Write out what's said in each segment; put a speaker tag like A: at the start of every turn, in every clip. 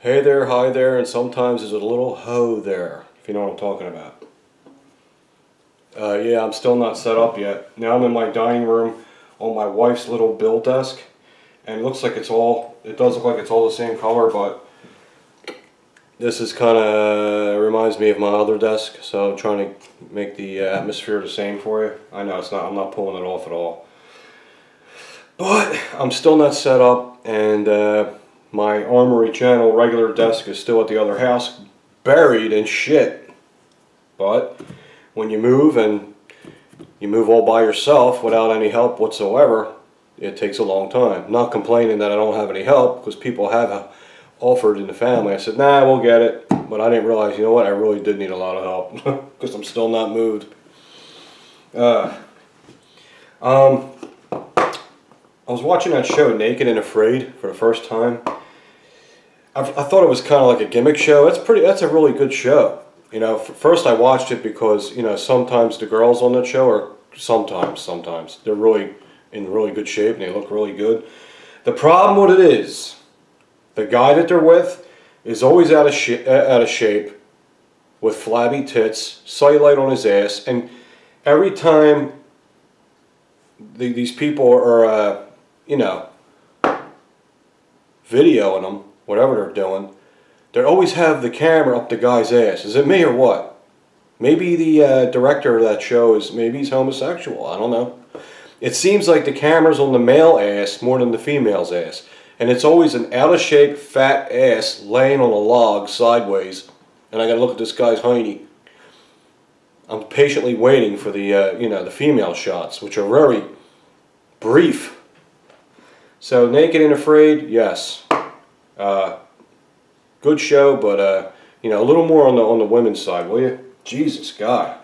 A: Hey there, hi there, and sometimes there's a little ho there, if you know what I'm talking about. Yeah, I'm still not set up yet. Now I'm in my dining room on my wife's little build desk, and it looks like it does look like it's all the same color, but this is kind of reminds me of my other desk, so I'm trying to make the atmosphere the same for you. I know it's not, I'm not pulling it off at all. But I'm still not set up, and my Armory Channel regular desk is still at the other house, buried in shit. But when you move, and you move all by yourself without any help whatsoever, it takes a long time. Not complaining that I don't have any help, because people have offered in the family. I said, nah, we'll get it. But I didn't realize, you know what, I really did need a lot of help, because I'm still not moved. I was watching that show, Naked and Afraid, for the first time. I thought it was kind of like a gimmick show. That's a really good show. You know, first I watched it because, you know, sometimes the girls on that show are, sometimes, they're really in really good shape and they look really good. The problem with it is, the guy that they're with is always out of shape, with flabby tits, cellulite on his ass, and every time these people are, you know, videoing them, whatever they're doing, they always have the camera up the guy's ass. Is it me or what? Maybe the director of that show maybe he's homosexual. I don't know. It seems like the camera's on the male ass more than the female's ass. And it's always an out-of-shape, fat ass laying on a log sideways. And I gotta look at this guy's hiney. I'm patiently waiting for the, you know, the female shots, which are very brief. So, Naked and Afraid, yes. Good show, but you know, a little more on the women's side, will you? Jesus, God.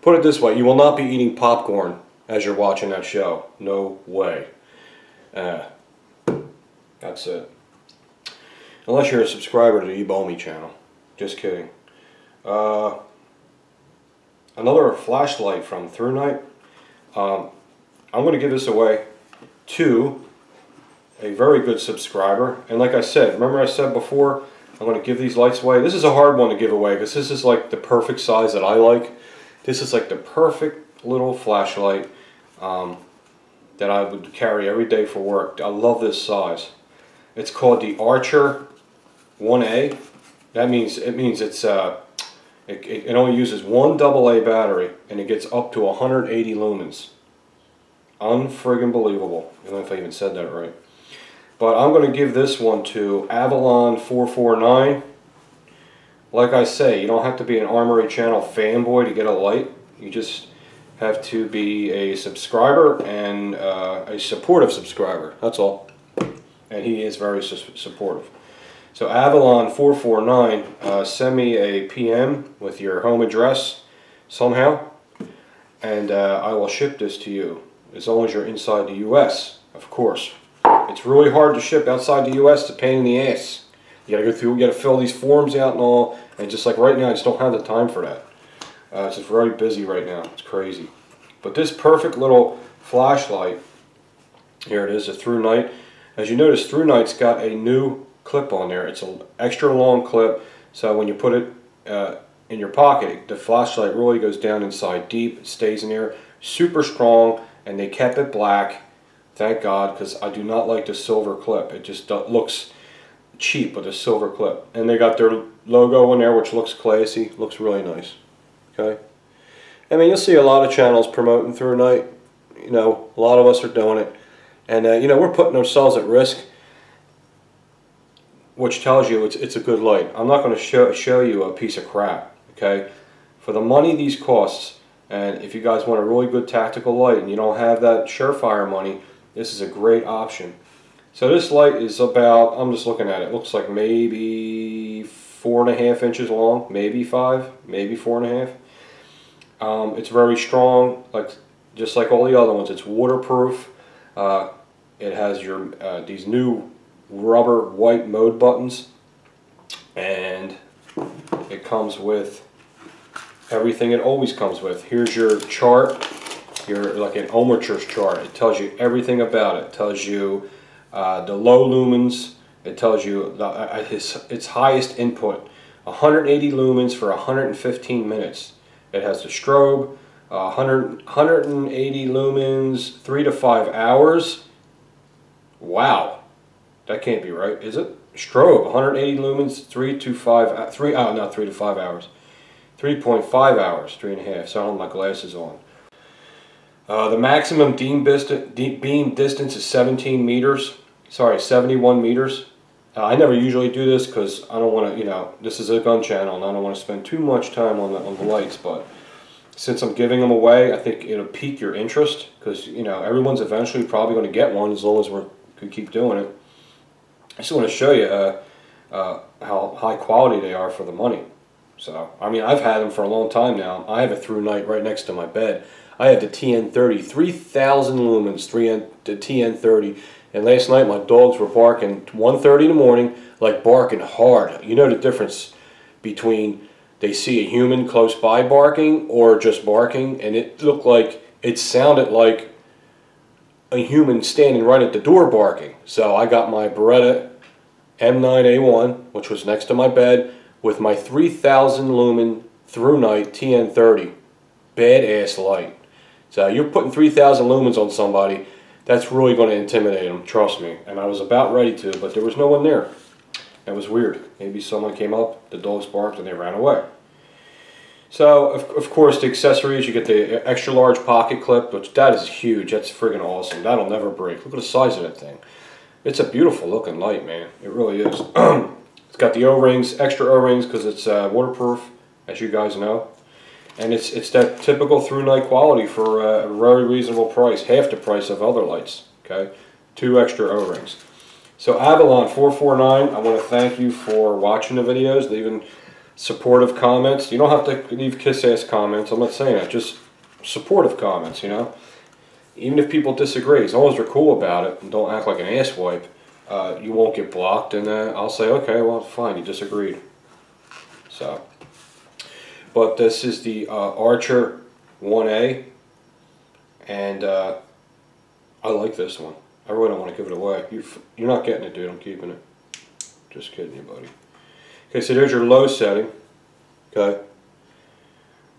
A: Put it this way: you will not be eating popcorn as you're watching that show. No way. That's it. Unless you're a subscriber to the Ebomi channel. Just kidding. Another flashlight from ThruNite. I'm going to give this away to a very good subscriber, and like I said, remember I said before, I'm going to give these lights away. This is a hard one to give away because this is like the perfect size that I like. This is like the perfect little flashlight that I would carry every day for work. I love this size. It's called the Archer 1A. That means it's it only uses one AA battery, and it gets up to 180 lumens. Unfriggin' believable. I don't know if I even said that right. But I'm going to give this one to Avalon 449. Like I say, you don't have to be an Armory Channel fanboy to get a light. You just have to be a subscriber and a supportive subscriber. That's all. And he is very supportive. So Avalon 449, send me a PM with your home address somehow, and I will ship this to you. As long as you're inside the U.S., of course. It's really hard to ship outside the U.S. It's a pain in the ass. You gotta go through, you gotta fill these forms out and all, and just like right now, I just don't have the time for that. It's just very busy right now. It's crazy. But this perfect little flashlight, here it is, a ThruNite. As you notice, ThruNite's got a new clip on there. It's an extra long clip, so when you put it in your pocket, the flashlight really goes down inside deep. It stays in there, super strong, and they kept it black. Thank God, because I do not like the silver clip. It just looks cheap with a silver clip. And they got their logo in there, which looks classy. Looks really nice. Okay? I mean, you'll see a lot of channels promoting ThruNite. You know, a lot of us are doing it. And, you know, we're putting ourselves at risk, which tells you it's a good light. I'm not going to show you a piece of crap. Okay? For the money these costs, and if you guys want a really good tactical light and you don't have that Surefire money, this is a great option. So this light is about, I'm just looking at it, looks like maybe 4.5 inches long, maybe 5, maybe 4.5. It's very strong, just like all the other ones. It's waterproof. It has your these new rubber white mode buttons, and it comes with everything it always comes with. Here's your chart. Like an ohmmeters chart. It tells you everything about it. It tells you the low lumens, it tells you its highest input, 180 lumens for 115 minutes. It has the strobe, 180 lumens, 3 to 5 hours. Wow, that can't be right, is it? Strobe, 180 lumens, 3 to 5, not 3 to 5 hours, 3.5 hours, 3.5. So I don't have my glasses on. The maximum beam distance is 17 meters. Sorry, 71 meters. I never usually do this because I don't want to, you know, this is a gun channel and I don't want to spend too much time on the lights, but since I'm giving them away, I think it'll pique your interest because, you know, everyone's eventually probably going to get one as long as we could keep doing it. I just want to show you how high quality they are for the money. So, I mean, I've had them for a long time now. I have a ThruNite right next to my bed. I have the TN30, 3,000 lumens, the TN30. And last night my dogs were barking 1:30 in the morning, like barking hard. You know the difference between they see a human close by barking or just barking, and it sounded like a human standing right at the door barking. So I got my Beretta M9A1, which was next to my bed, with my 3,000 lumen ThruNite TN30. Badass light. So you're putting 3,000 lumens on somebody, that's really going to intimidate them, trust me. And I was about ready to, but there was no one there. It was weird. Maybe someone came up, the dogs barked, and they ran away. So, of course, the accessories, you get the extra large pocket clip, which that is huge. That's friggin' awesome. That'll never break. Look at the size of that thing. It's a beautiful looking light, man. It really is. It's got the O-rings, extra O-rings, because it's waterproof, as you guys know. And it's that typical ThruNite quality for a very reasonable price, half the price of other lights. Okay, 2 extra O-rings. So Avalon 449, I want to thank you for watching the videos, leaving supportive comments. You don't have to leave kiss-ass comments. I'm not saying that. Just supportive comments. You know, even if people disagree, as long as they're cool about it and don't act like an asswipe, you won't get blocked. And I'll say, okay, well, fine, you disagreed. So. But this is the Archer 1A, and I like this one. I really don't want to give it away. You're not getting it, dude. I'm keeping it. Just kidding you, buddy. Okay, so there's your low setting. Okay,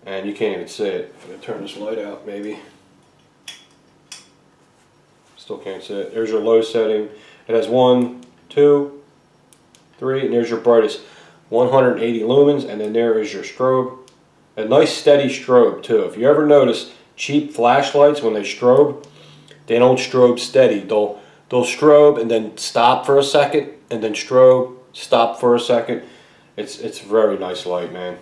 A: and you can't even see it. I'm going to turn this light out, maybe. Still can't see it. There's your low setting. It has 1, 2, 3, and there's your brightest. 180 lumens, and then there is your strobe. A nice steady strobe too. If you ever notice cheap flashlights, when they strobe, they don't strobe steady. They'll strobe and then stop for a second, and then strobe, stop for a second. It's a very nice light, man.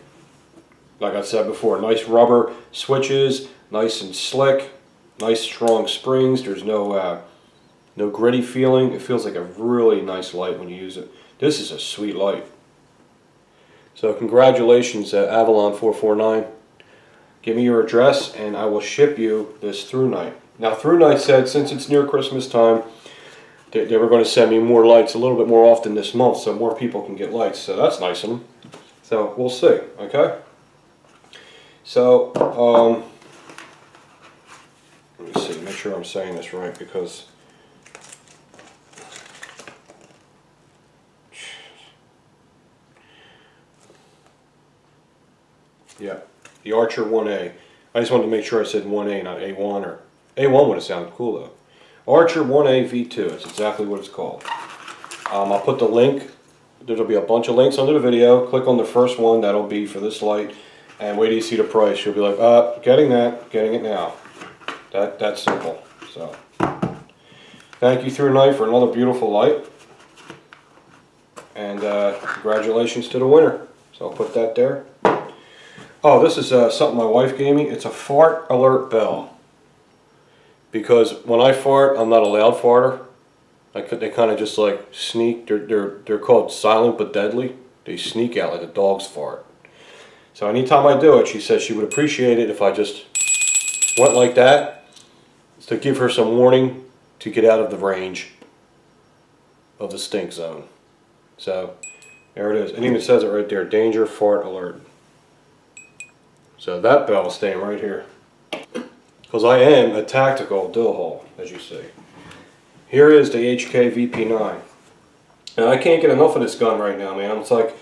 A: Like I said before, nice rubber switches, nice and slick, nice strong springs. There's no gritty feeling. It feels like a really nice light when you use it. This is a sweet light. So congratulations, Avalon 449. Give me your address and I will ship you this ThruNite. Now ThruNite said since it's near Christmas time, they were going to send me more lights a little bit more often this month so more people can get lights. So that's nice of them. So we'll see, okay? So, let me see, make sure I'm saying this right because... Yeah, the Archer 1A. I just wanted to make sure I said 1A, not A1, or A1 would have sounded cool though. Archer 1A V2, it's exactly what it's called. I'll put the link, there'll be a bunch of links under the video. Click on the first one, that'll be for this light, and wait till you see the price. You'll be like, getting it now. That's simple. So, thank you ThruNite for another beautiful light, and congratulations to the winner. So I'll put that there. Oh, this is something my wife gave me. It's a fart alert bell. Because when I fart, I'm not a loud farter. They kind of just like sneak. They're called silent but deadly. They sneak out like a dog's fart. So anytime I do it, she says she would appreciate it if I just went like that to give her some warning to get out of the range of the stink zone. So there it is. It even says it right there. Danger fart alert. So that bell is staying right here. Because I am a tactical dill hole, as you see. Here is the HK VP9. And I can't get enough of this gun right now, man. It's like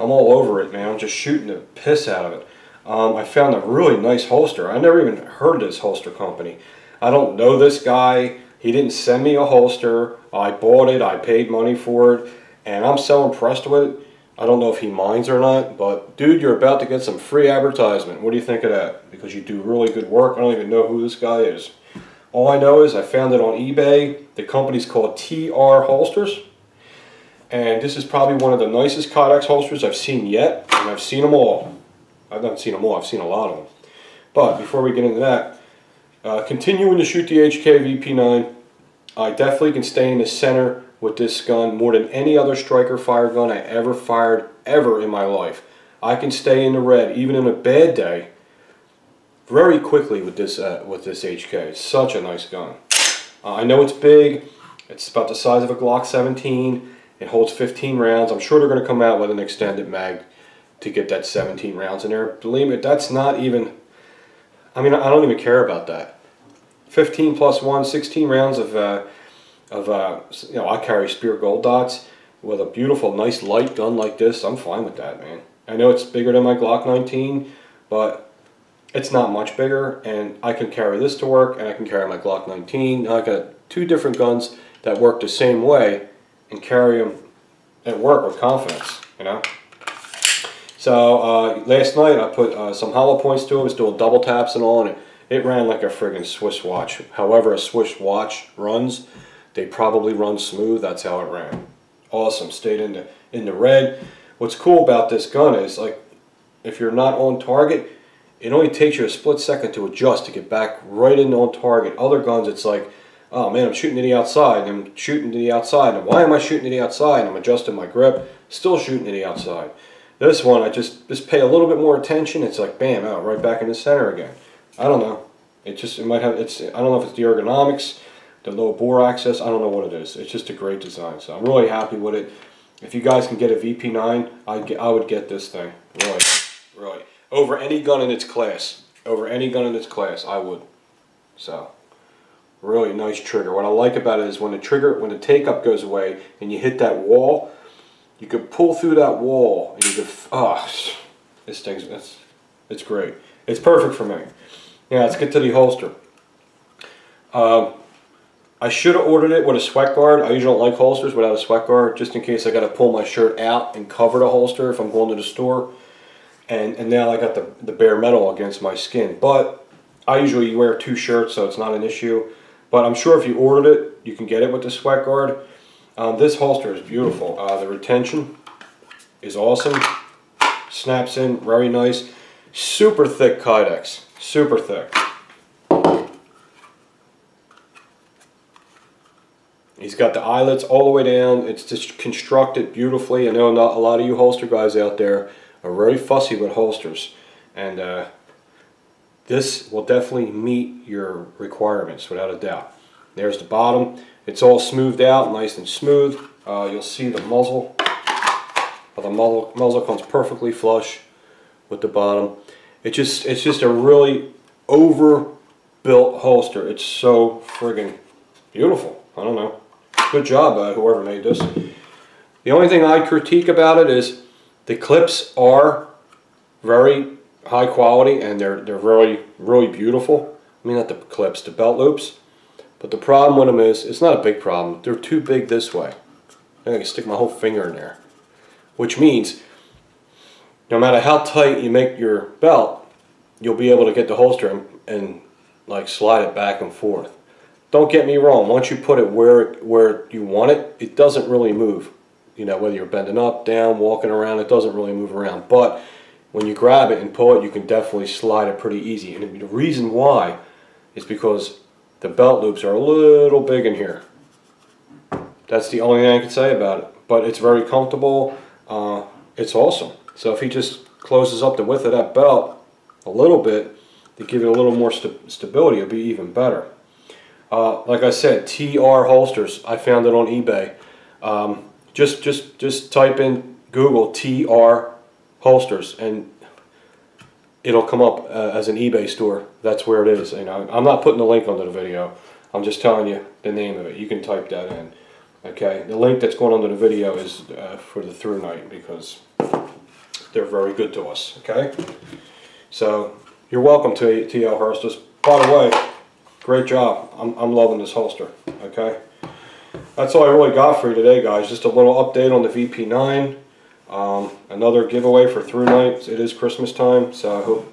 A: I'm all over it, man. I'm just shooting the piss out of it. I found a really nice holster. I never even heard of this holster company. I don't know this guy. He didn't send me a holster. I bought it. I paid money for it. And I'm so impressed with it. I don't know if he minds or not. But, dude, you're about to get some free advertisement. What do you think of that? Because you do really good work. I don't even know who this guy is. All I know is I found it on eBay. The company's called TR Holsters. And this is probably one of the nicest Kydex holsters I've seen yet. And I've seen them all. I've not seen them all. I've seen a lot of them. But before we get into that, continuing to shoot the HK VP9, I definitely can stay in the center with this gun more than any other striker fire gun I ever fired ever in my life. I can stay in the red even in a bad day very quickly with this HK. It's such a nice gun. I know it's big. It's about the size of a Glock 17. It holds 15 rounds. I'm sure they're going to come out with an extended mag to get that 17 rounds in there. Believe me, that's not even, I mean, I don't even care about that. 15 plus 1, 16 rounds of you know, I carry Spear Gold Dots with a beautiful, nice light gun like this. I'm fine with that, man. I know it's bigger than my Glock 19, but it's not much bigger, and I can carry this to work, and I can carry my Glock 19. Now I got two different guns that work the same way and carry them at work with confidence, you know. So last night I put some hollow points to it. I was doing double taps and all, and it ran like a friggin' Swiss watch. However a Swiss watch runs, they probably run smooth. That's how it ran. Awesome. Stayed in the red. What's cool about this gun is, like, if you're not on target, it only takes you a split second to adjust to get back right in on target. Other guns, it's like, oh man, I'm shooting to the outside, and I'm shooting to the outside, and why am I shooting to the outside? And I'm adjusting my grip, still shooting to the outside. This one, I just pay a little bit more attention. It's like, bam, out, right back in the center again. I don't know. It might have, I don't know if it's the ergonomics, the low bore access, I don't know what it is. It's just a great design, so I'm really happy with it. If you guys can get a VP9, I would get this thing, really, really. Over any gun in its class. Over any gun in its class, I would. So, really nice trigger. What I like about it is when the take-up goes away and you hit that wall, you could pull through that wall and you could, this thing's, it's great. It's perfect for me. Yeah, let's get to the holster. I should have ordered it with a sweat guard. I usually don't like holsters without a sweat guard, just in case I got to pull my shirt out and cover the holster if I'm going to the store. And now I got the bare metal against my skin. But I usually wear 2 shirts, so it's not an issue. But I'm sure if you ordered it, you can get it with the sweat guard. This holster is beautiful. The retention is awesome. Snaps in, very nice. Super thick Kydex. Super thick. He's got the eyelets all the way down. It's just constructed beautifully. I know not a lot of you holster guys out there are very fussy with holsters, and this will definitely meet your requirements without a doubt. There's the bottom. It's all smoothed out, nice and smooth. You'll see the muzzle. The muzzle comes perfectly flush with the bottom. It's just a really overbuilt holster. It's so friggin' beautiful. I don't know. Good job, whoever made this. The only thing I critique about it is the clips are very high quality and they're really, really beautiful. I mean, not the clips, the belt loops. But the problem with them is, it's not a big problem. They're too big this way. I can stick my whole finger in there. Which means, no matter how tight you make your belt, you'll be able to get the holster and like slide it back and forth. Don't get me wrong, once you put it where you want it, it doesn't really move. You know, whether you're bending up, down, walking around, it doesn't really move around. But when you grab it and pull it, you can definitely slide it pretty easy. And the reason why is because the belt loops are a little big in here. That's the only thing I can say about it. But it's very comfortable. It's awesome. So if he just closes up the width of that belt a little bit to give it a little more stability, it'll be even better. Like I said, TR Holsters. I found it on eBay. Just type in Google TR Holsters and it'll come up as an eBay store. That's where it is. You know, I'm not putting the link under the video. I'm just telling you the name of it. You can type that in. Okay, the link that's going under the video is for the Through Night because they're very good to us. Okay, so you're welcome to TL Hursters. By the way, great job. I'm loving this holster. Okay, that's all I really got for you today, guys. Just a little update on the VP9. Another giveaway for Through Night. It is Christmas time, so I hope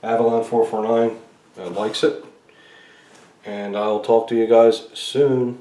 A: Avalon 449 likes it. And I'll talk to you guys soon.